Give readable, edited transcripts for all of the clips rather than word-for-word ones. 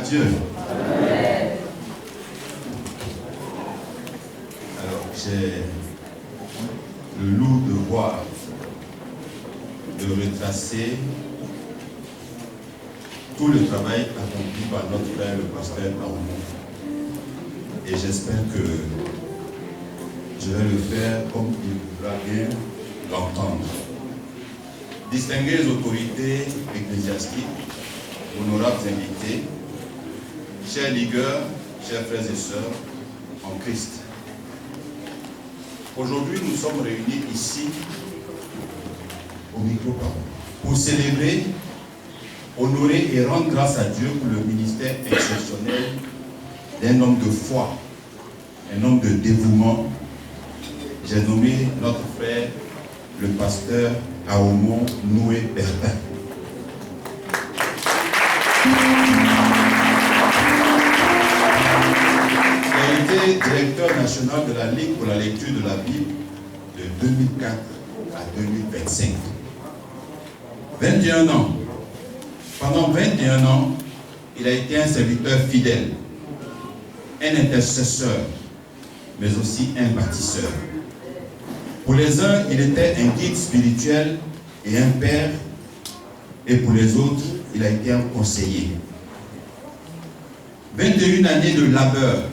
Dieu. Alors, j'ai le lourd devoir de retracer tout le travail accompli par notre frère, le pasteur Aoumou. Et j'espère que je vais le faire comme il voudra bien l'entendre. Distinguées autorités ecclésiastiques, honorables invités, chers ligueurs, chers frères et sœurs en Christ. Aujourd'hui, nous sommes réunis ici au micro pour célébrer, honorer et rendre grâce à Dieu pour le ministère exceptionnel d'un homme de foi, un homme de dévouement. J'ai nommé notre frère, le pasteur Aoumou Noué Bertin. Il a été directeur national de la Ligue pour la lecture de la Bible de 2004 à 2025. 21 ans. Pendant 21 ans, il a été un serviteur fidèle, un intercesseur, mais aussi un bâtisseur. Pour les uns, il était un guide spirituel et un père, et pour les autres, il a été un conseiller. 21 années de labeur,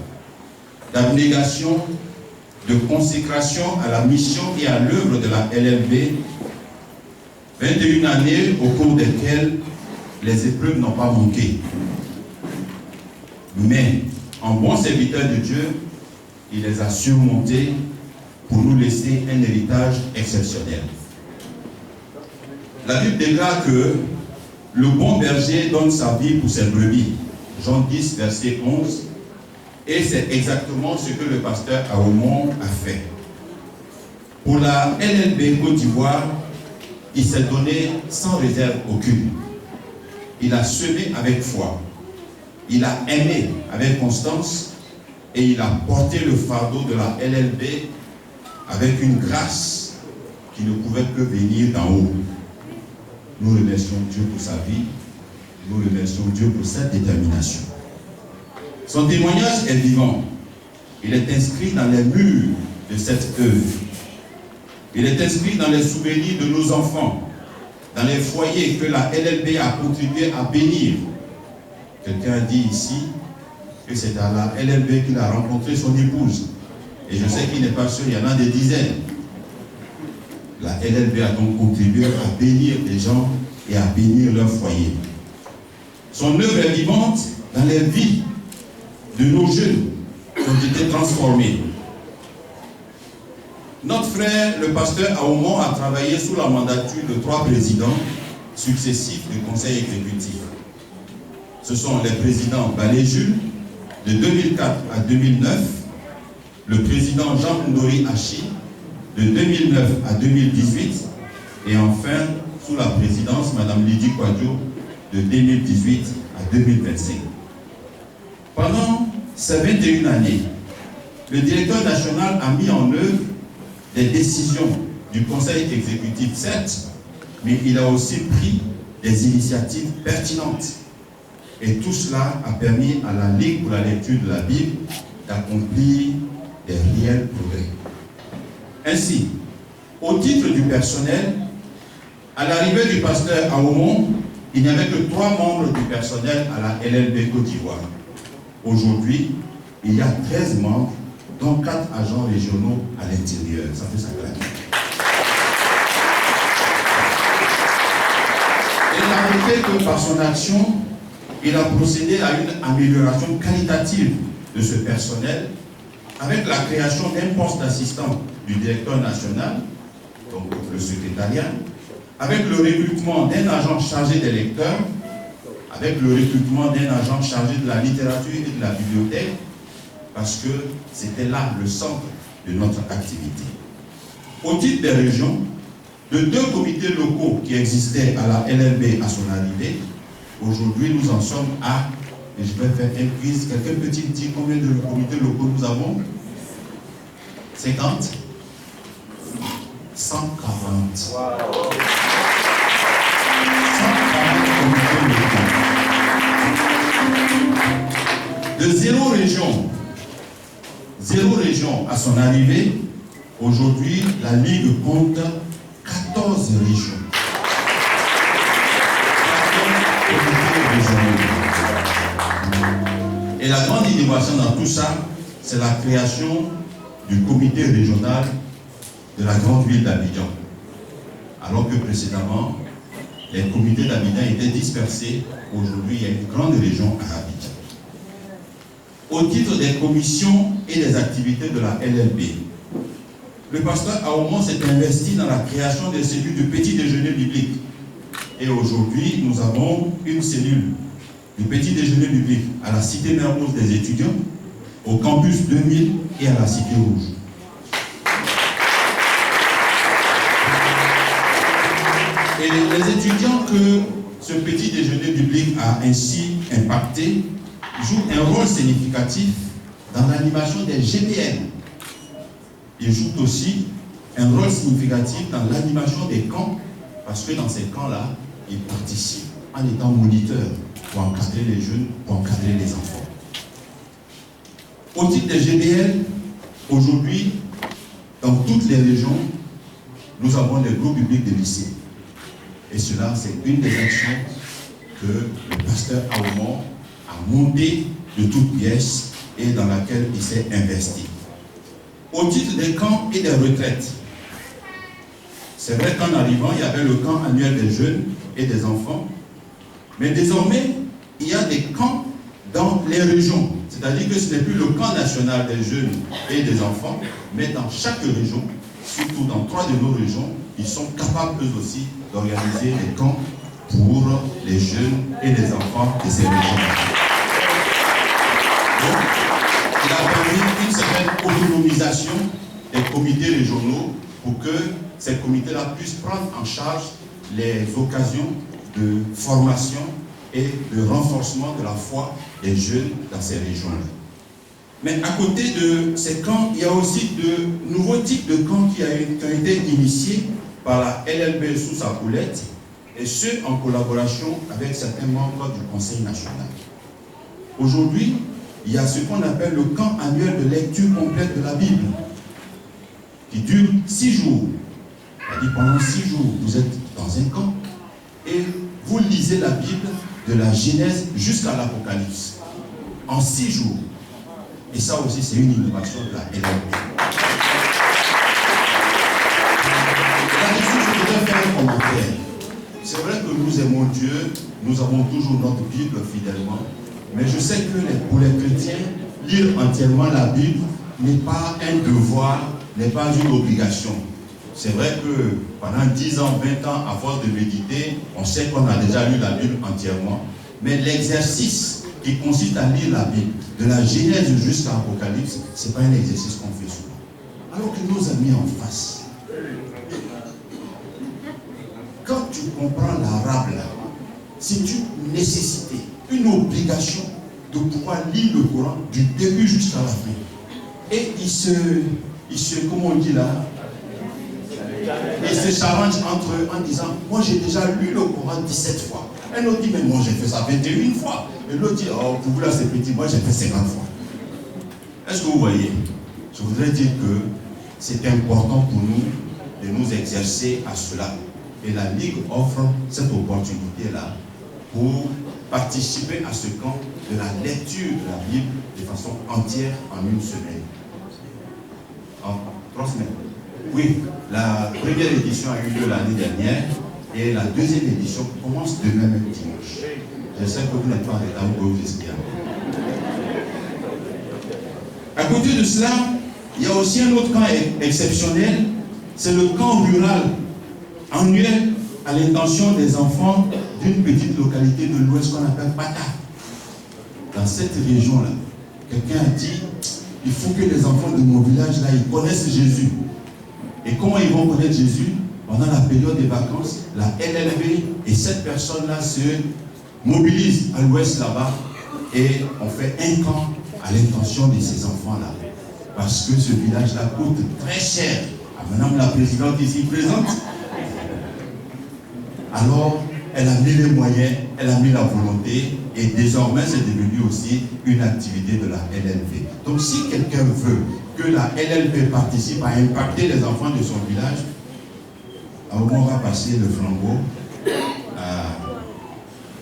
d'abnégation, de consécration à la mission et à l'œuvre de la LLB, 21 années au cours desquelles les épreuves n'ont pas manqué. Mais, en bon serviteur de Dieu, il les a surmontées pour nous laisser un héritage exceptionnel. La Bible déclare que le bon berger donne sa vie pour ses brebis. Jean 10, verset 11. Et c'est exactement ce que le pasteur Aoumou a fait. Pour la LLB Côte d'Ivoire, il s'est donné sans réserve aucune. Il a semé avec foi. Il a aimé avec constance et il a porté le fardeau de la LLB avec une grâce qui ne pouvait que venir d'en haut. Nous remercions Dieu pour sa vie. Nous remercions Dieu pour sa détermination. Son témoignage est vivant. Il est inscrit dans les murs de cette œuvre. Il est inscrit dans les souvenirs de nos enfants, dans les foyers que la LLB a contribué à bénir. Quelqu'un a dit ici que c'est à la LLB qu'il a rencontré son épouse. Et je sais qu'il n'est pas sûr, il y en a des dizaines. La LLB a donc contribué à bénir les gens et à bénir leur foyer. Son œuvre est vivante dans les vies de nos jeunes qui ont été transformés. Notre frère, le pasteur Aoumou, a travaillé sous la mandature de 3 présidents successifs du conseil exécutif. Ce sont les présidents Balé Jules, de 2004 à 2009, le président Jean-Ndori Hachi, de 2009 à 2018, et enfin, sous la présidence, Mme Lydie Kwadjo, de 2018 à 2025. Pendant ces 21 années, le directeur national a mis en œuvre des décisions du conseil exécutif, certes, mais il a aussi pris des initiatives pertinentes. Et tout cela a permis à la Ligue pour la lecture de la Bible d'accomplir des réels progrès. Ainsi, au titre du personnel, à l'arrivée du pasteur Aoumou, il n'y avait que 3 membres du personnel à la LLB Côte d'Ivoire. Aujourd'hui, il y a 13 membres, dont 4 agents régionaux à l'intérieur. Ça fait ça claque. Et il a noté que par son action, il a procédé à une amélioration qualitative de ce personnel avec la création d'un poste d'assistant du directeur national, donc le secrétariat, avec le recrutement d'un agent chargé des lecteurs, avec le recrutement d'un agent chargé de la littérature et de la bibliothèque, parce que c'était là le centre de notre activité. Au titre des régions, de 2 comités locaux qui existaient à la LLB à son arrivée, aujourd'hui nous en sommes à, et je vais faire un quiz, quelqu'un peut-il dire combien de comités locaux nous avons? 50? 140. Wow. 140 comités locaux. De zéro région à son arrivée, aujourd'hui, la Ligue compte 14 régions. 14 régionaux. Et la grande innovation dans tout ça, c'est la création du comité régional de la grande ville d'Abidjan. Alors que précédemment, les comités d'Abidjan étaient dispersés. Aujourd'hui, il y a une grande région à Abidjan. Au titre des commissions et des activités de la LLB, le pasteur Aoumon s'est investi dans la création des cellules du petit déjeuner biblique. Et aujourd'hui, nous avons une cellule du petit déjeuner biblique à la Cité Mermoz des étudiants, au campus 2000 et à la Cité Rouge. Et les étudiants que ce petit déjeuner biblique a ainsi impacté jouent un rôle significatif dans l'animation des GBL. Ils jouent aussi un rôle significatif dans l'animation des camps, parce que dans ces camps-là, ils participent en étant moniteurs pour encadrer les jeunes, pour encadrer les enfants. Au titre des GBL, aujourd'hui, dans toutes les régions, nous avons des groupes bibliques de lycées. Et cela, c'est une des actions que le pasteur Aoumon a montée de toutes pièces et dans laquelle il s'est investi. Au titre des camps et des retraites, c'est vrai qu'en arrivant, il y avait le camp annuel des jeunes et des enfants, mais désormais, il y a des camps dans les régions. C'est-à-dire que ce n'est plus le camp national des jeunes et des enfants, mais dans chaque région, surtout dans 3 de nos régions, ils sont capables eux aussi d'organiser des camps pour les jeunes et les enfants de ces régions. Donc, il a permis une certaine autonomisation des comités régionaux pour que ces comités-là puissent prendre en charge les occasions de formation et de renforcement de la foi des jeunes dans ces régions-là. Mais à côté de ces camps, il y a aussi de nouveaux types de camps qui ont été initiés par la LLB sous sa houlette, et ce en collaboration avec certains membres du Conseil national. Aujourd'hui, il y a ce qu'on appelle le camp annuel de lecture complète de la Bible, qui dure 6 jours. C'est-à-dire pendant 6 jours, vous êtes dans un camp et vous lisez la Bible de la Genèse jusqu'à l'Apocalypse, en 6 jours. Et ça aussi, c'est une innovation de la LLB. Là-dessus, je voudrais faire un commentaire. C'est vrai que nous aimons Dieu, nous avons toujours notre Bible fidèlement, mais je sais que pour les chrétiens, lire entièrement la Bible n'est pas un devoir, n'est pas une obligation. C'est vrai que pendant 10 ans, 20 ans, à force de méditer, on sait qu'on a déjà lu la Bible entièrement, mais l'exercice qui consiste à lire la Bible, de la Genèse jusqu'à l'Apocalypse, ce n'est pas un exercice qu'on fait souvent. Alors que nos amis en face, quand tu comprends l'arabe, c'est une nécessité, une obligation de pouvoir lire le Coran du début jusqu'à la fin. Et il se comment on dit là, ils se challengent entre eux en disant, moi j'ai déjà lu le Coran 17 fois. Un autre dit, mais moi j'ai fait ça 21 fois. Et l'autre dit, oh pour vous là c'est petit, moi j'ai fait 50 fois. Est-ce que vous voyez? Je voudrais dire que c'est important pour nous de nous exercer à cela. Et la Ligue offre cette opportunité-là pour participer à ce camp de la lecture de la Bible de façon entière en une semaine. En 3 semaines. Oui, la première édition a eu lieu l'année dernière et la deuxième édition commence demain même dimanche. Je sais que vous n'êtes pas en retard, vous pouvez vous expliquer. À côté de cela, il y a aussi un autre camp exceptionnel, c'est le camp rural annuel à l'intention des enfants d'une petite localité de l'Ouest qu'on appelle Pata. Dans cette région-là, quelqu'un a dit, il faut que les enfants de mon village-là, ils connaissent Jésus. Et comment ils vont connaître Jésus? Pendant la période des vacances, la LLB et cette personne-là se mobilisent à l'Ouest là-bas et on fait un camp à l'intention de ces enfants-là. Parce que ce village-là coûte très cher. À madame la présidente ici présente. Alors, elle a mis les moyens, elle a mis la volonté Et désormais, c'est devenu aussi une activité de la LLB. Donc, si quelqu'un veut que la LLB participe à impacter les enfants de son village, à un moment, on va passer le flambeau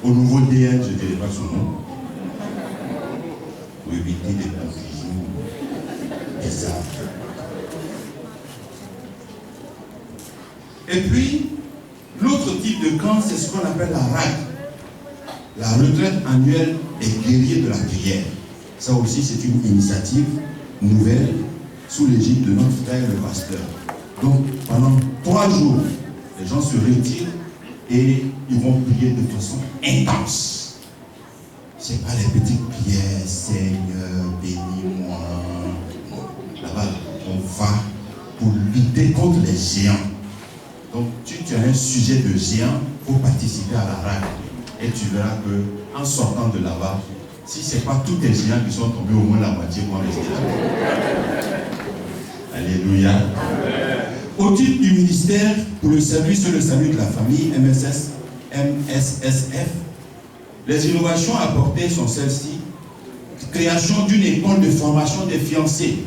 au nouveau DN, je ne dirai pas son nom, pour éviter des confusions bizarres. Et puis, l'autre type de camp, c'est ce qu'on appelle la RAC, la retraite annuelle des guerriers de la prière. Ça aussi, c'est une initiative nouvelle sous l'égide de notre frère le pasteur. Donc, pendant 3 jours, les gens se retirent et ils vont prier de façon intense. Ce n'est pas les petites prières, Seigneur, bénis-moi. Là-bas, on va pour lutter contre les géants. Donc, tu as un sujet de géant pour participer à la RAC. Et tu verras qu'en sortant de là-bas, si ce n'est pas tous les géants qui sont tombés, au moins la moitié vont rester là. Alléluia. Au titre du ministère pour le service et le salut de la famille, MSSF, les innovations apportées sont celles-ci. Création d'une école de formation des fiancés,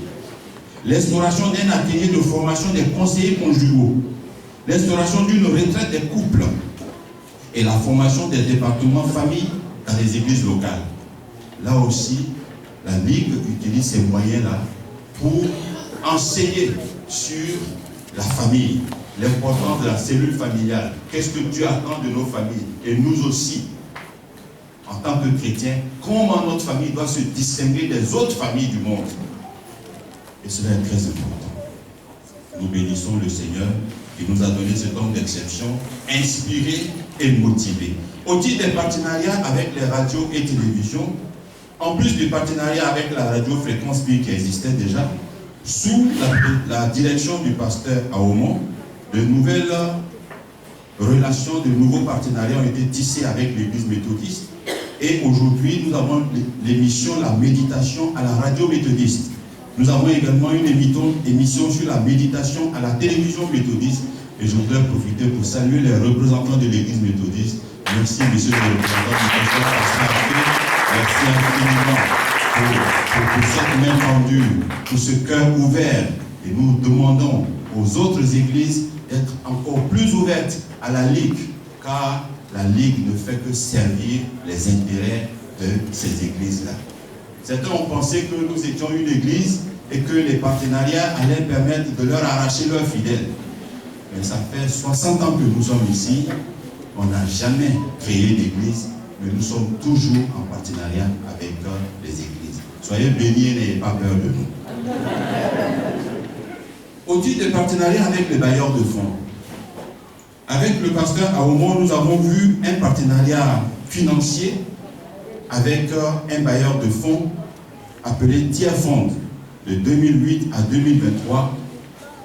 l'instauration d'un atelier de formation des conseillers conjugaux, l'instauration d'une retraite des couples et la formation des départements famille dans les églises locales. Là aussi, la Ligue utilise ces moyens-là pour enseigner sur la famille, l'importance de la cellule familiale. Qu'est-ce que Dieu attend de nos familles? Et nous aussi, en tant que chrétiens, comment notre famille doit se distinguer des autres familles du monde. Et cela est très important. Nous bénissons le Seigneur qui nous a donné cet homme d'exception, inspiré et motivé. Au titre des partenariats avec les radios et télévisions, en plus du partenariat avec la radio Fréquence Vie qui existait déjà, sous la direction du pasteur Aomon, de nouvelles relations, de nouveaux partenariats ont été tissés avec l'église méthodiste. Et aujourd'hui, nous avons l'émission La Méditation à la radio méthodiste. Nous avons également une émission sur la méditation à la télévision méthodiste. Et je voudrais profiter pour saluer les représentants de l'église méthodiste. Merci, monsieur le représentant du pasteur. Merci infiniment pour cette main tendue, pour ce cœur ouvert. Et nous demandons aux autres églises d'être encore plus ouvertes à la Ligue, car la Ligue ne fait que servir les intérêts de ces églises-là. Certains ont pensé que nous étions une église et que les partenariats allaient permettre de leur arracher leurs fidèles. Mais ça fait 60 ans que nous sommes ici. On n'a jamais créé d'église, mais nous sommes toujours en partenariat avec les églises. Soyez bénis et n'ayez pas peur de nous. Au titre des partenariats avec les bailleurs de fonds, avec le pasteur Aomon, nous avons vu un partenariat financier avec un bailleur de fonds appelé Tiers Fond de 2008 à 2023.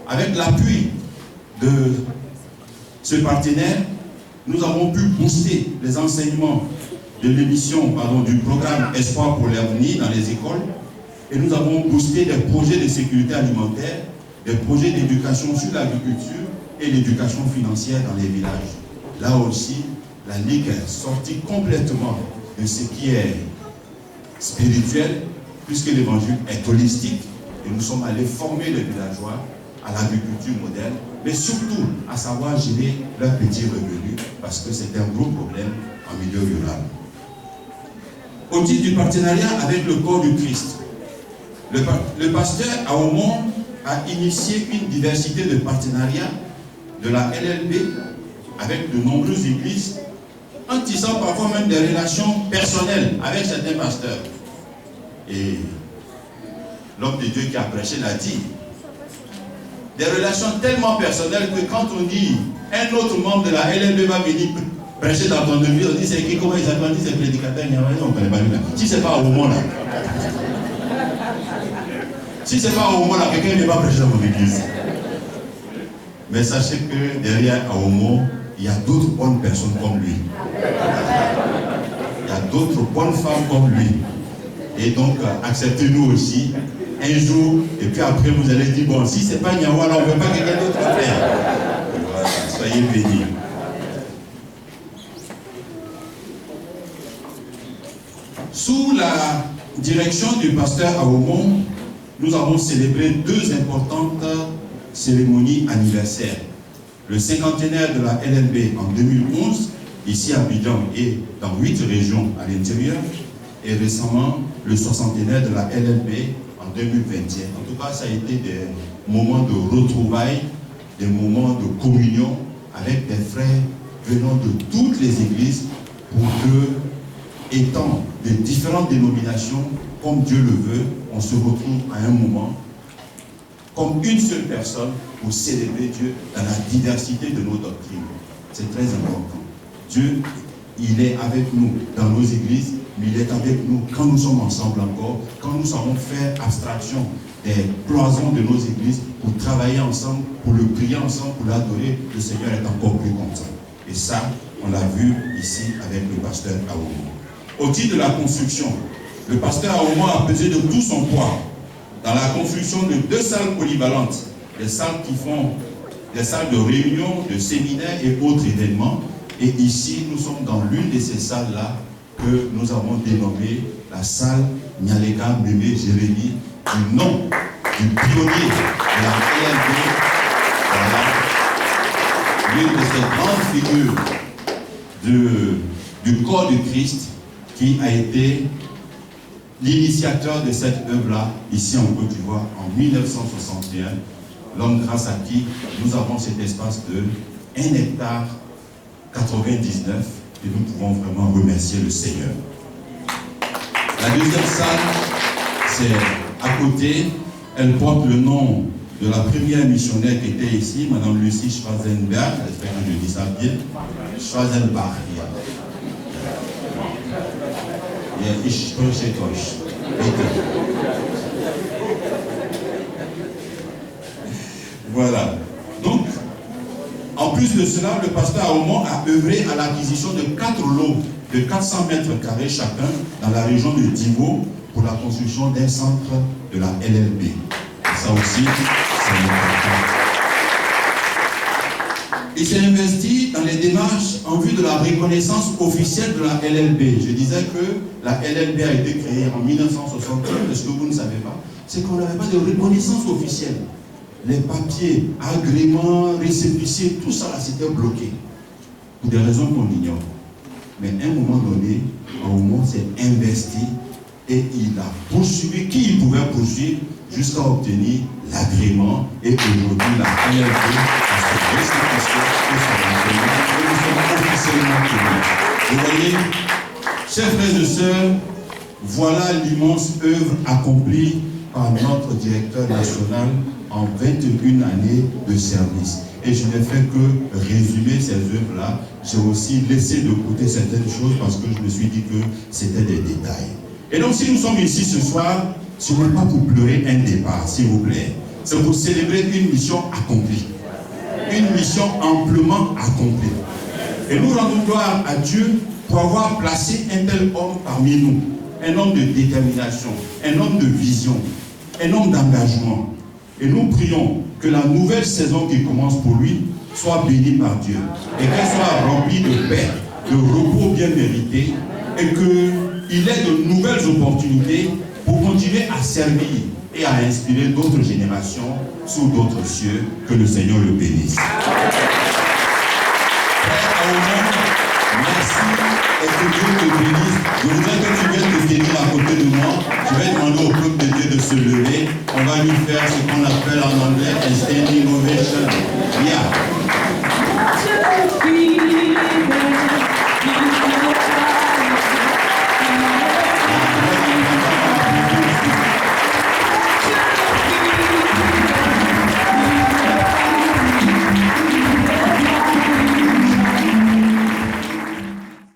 Avec l'appui de ce partenaire, nous avons pu booster les enseignements de l'émission, du programme Espoir pour l'avenir dans les écoles, et nous avons boosté des projets de sécurité alimentaire, des projets d'éducation sur l'agriculture et l'éducation financière dans les villages. Là aussi, la Ligue est sortie complètement de ce qui est spirituel, puisque l'évangile est holistique, et nous sommes allés former les villageois à l'agriculture moderne, mais surtout à savoir gérer leurs petits revenus, parce que c'est un gros problème en milieu rural. Au titre du partenariat avec le corps du Christ, le pasteur Aomon a initié une diversité de partenariats de la LLB avec de nombreuses églises, en tissant parfois même des relations personnelles avec certains pasteurs. Et l'homme de Dieu qui a prêché l'a dit. Des relations tellement personnelles que quand on dit un autre membre de la LLB va venir prêcher dans ton église, on dit c'est qui, comment il s'appelle, on dit c'est prédicateur, on ne connaît pas lui là. Si c'est pas au moment là, si c'est pas au moment là, quelqu'un ne va pas prêcher dans mon église. Mais sachez que derrière Aomon, il y a d'autres bonnes personnes comme lui. Il y a d'autres bonnes femmes comme lui. Et donc, acceptez-nous aussi un jour, et puis après vous allez dire, bon, si c'est pas Niawa, alors on ne veut pas quelqu'un d'autre faire. Voilà, soyez bénis. Sous la direction du pasteur Aomon, nous avons célébré 2 importantes cérémonies anniversaires. Le 50e de la LLB en 2011, ici à Abidjan et dans 8 régions à l'intérieur, et récemment le 60e de la LLB en 2021. En tout cas, ça a été des moments de retrouvailles, des moments de communion avec des frères venant de toutes les églises pour que, étant de différentes dénominations, comme Dieu le veut, on se retrouve à un moment comme une seule personne pour célébrer Dieu dans la diversité de nos doctrines. C'est très important. Dieu, il est avec nous dans nos églises, mais il est avec nous quand nous sommes ensemble encore, quand nous savons faire abstraction des cloisons de nos églises pour travailler ensemble, pour le prier ensemble, pour l'adorer, le Seigneur est encore plus content. Et ça, on l'a vu ici avec le pasteur Aomon. Au titre de la construction, le pasteur Aomon a pesé de tout son poids dans la construction de 2 salles polyvalentes, des salles qui font des salles de réunion, de séminaires et autres événements. Et ici, nous sommes dans l'une de ces salles-là que nous avons dénommée la salle Nyalega Mémé Jérémie, du nom du pionnier de la LLB. Voilà. L'une de ces grandes figures du corps du Christ qui a été l'initiateur de cette œuvre-là, ici en Côte d'Ivoire, en 1961, l'homme grâce à qui nous avons cet espace de 1 hectare 99, et nous pouvons vraiment remercier le Seigneur. La deuxième salle, c'est à côté, elle porte le nom de la première missionnaire qui était ici, Madame Lucie Schwarzenberg, j'espère que je dis ça bien, Schwarzenbach. Voilà. Donc, en plus de cela, le pasteur Aomon a œuvré à l'acquisition de 4 lots de 400 mètres carrés chacun dans la région de Divo pour la construction d'un centre de la LLB. Et ça aussi, c'est important. Il s'est investi dans les démarches en vue de la reconnaissance officielle de la LLB. Je disais que la LLB a été créée en 1961. Ce que vous ne savez pas, c'est qu'on n'avait pas de reconnaissance officielle. Les papiers, agréments, récépissés, tout ça là, c'était bloqué. Pour des raisons qu'on ignore. Mais à un moment donné, Aomon s'est investi et il a poursuivi qui il pouvait poursuivre jusqu'à obtenir l'agrément. Et aujourd'hui, la LLB a se récépissé et nous sommes officiellement connus. Vous voyez, chers frères et sœurs, voilà l'immense œuvre accomplie par notre directeur national en 21 années de service. Et je n'ai fait que résumer ces œuvres-là. J'ai aussi laissé de côté certaines choses parce que je me suis dit que c'était des détails. Et donc si nous sommes ici ce soir, ce n'est pas pour pleurer un départ, s'il vous plaît. C'est pour célébrer une mission accomplie. Une mission amplement accomplie. Et nous rendons gloire à Dieu pour avoir placé un tel homme parmi nous. Un homme de détermination, un homme de vision, un homme d'engagement. Et nous prions que la nouvelle saison qui commence pour lui soit bénie par Dieu. Et qu'elle soit remplie de paix, de repos bien mérité. Et qu'il ait de nouvelles opportunités pour continuer à servir et à inspirer d'autres générations sous d'autres cieux. Que le Seigneur le bénisse. Merci et que Dieu te bénisse. Je voudrais que tu viennes te tenir à côté de moi. Je vais demander au peuple de Dieu de se lever. On va lui faire ce qu'on appelle en anglais un standing ovation. Yeah.